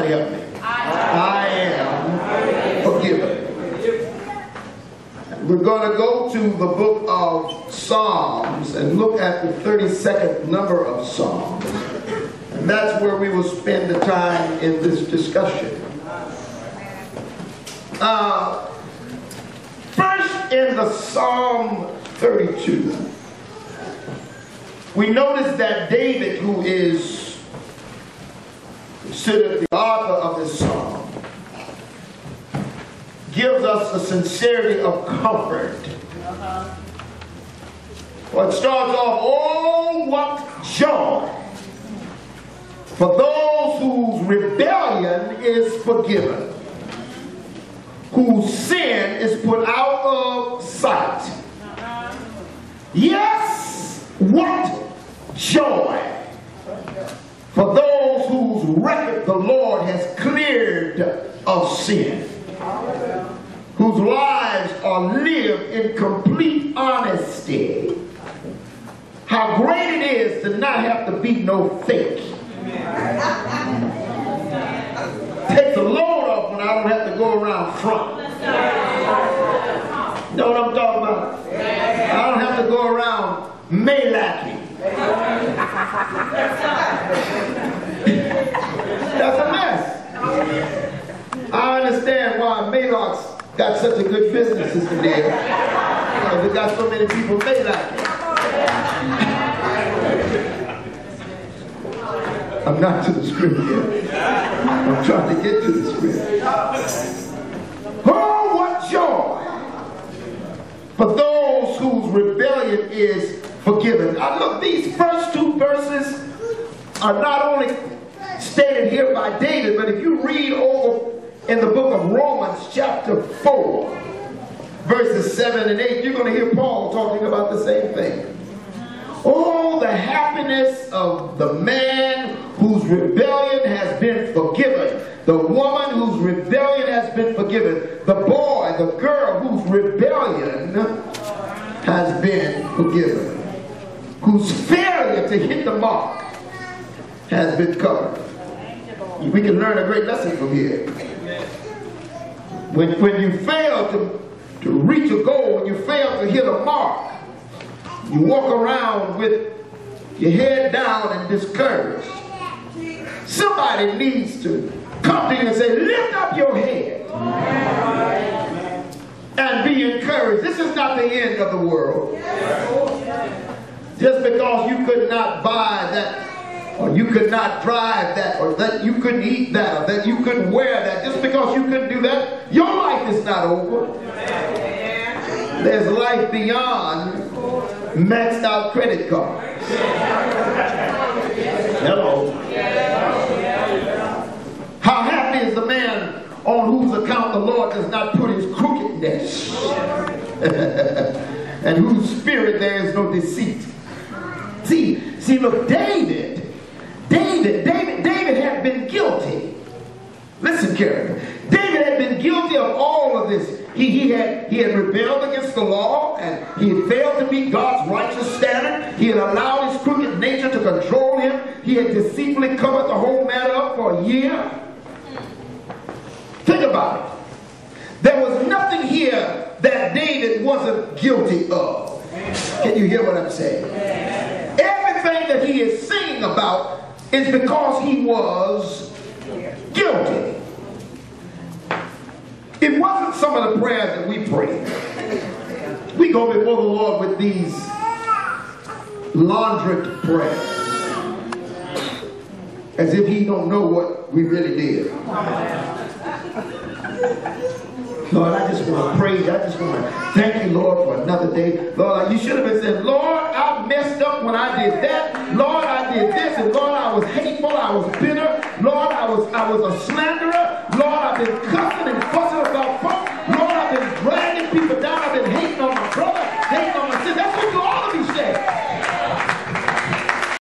Somebody help me. I am forgiven. We're going to go to the book of Psalms and look at the 32nd number of Psalms. And that's where we will spend the time in this discussion. First, in the Psalm 32, we notice that David, who is considered the author of this psalm, gives us a sincerity of comfort. Well, it starts off, oh, what joy for those whose rebellion is forgiven, whose sin is put out of sight. Yes, what joy for those whose record the Lord has cleared of sin, whose lives are lived in complete honesty. How great it is to not have to be no fake. Take the load off when I don't have to go around front. You know what I'm talking about? I don't have to go around Malaki. That's a mess. I understand why Malak's got such a good business system there. Because we got so many people Malaki. I'm not to the script yet. I'm trying to get to the script. Oh, what joy for those whose rebellion is forgiven. Now look, these first two verses are not only stated here by David, but if you read over in the book of Romans chapter 4, verses 7 and 8, you're going to hear Paul talking about the same thing. Oh, the happiness of the man whose rebellion has been forgiven, the woman whose rebellion has been forgiven, the boy, the girl whose rebellion has been forgiven, whose failure to hit the mark has been covered. We can learn a great lesson from here. When you fail to reach a goal, when you fail to hit a mark, you walk around with your head down and discouraged. Somebody needs to come to you and say, lift up your head and be encouraged. This is not the end of the world. Just because you could not buy that, or you could not drive that, or that you couldn't eat that, or that you couldn't wear that, just because you couldn't do that, your life is not over. There's life beyond maxed out credit cards. Hello. How happy is the man on whose account the Lord does not put his crookedness and whose spirit there is no deceit. See, look, David had been guilty. Listen carefully. David had been guilty of all of this. He had rebelled against the law, and he had failed to meet God's righteous standard. He had allowed his crooked nature to control him. He had deceitfully covered the whole matter up for a year. Think about it. There was nothing here that David wasn't guilty of. Can you hear what I'm saying? Everything that he is singing about is because he was guilty. It wasn't some of the prayers that we pray. We go before the Lord with these laundry prayers, as if he don't know what we really did. Lord, I just want to praise you. I just want to thank you, Lord, for another day. Lord, you should have been saying, Lord, I messed up when I did that. Lord, I did this. And Lord, I was hateful. I was bitter. Lord, I was a slanderer. Lord, I've been cussing and fussing about folks. Lord, I've been dragging people down.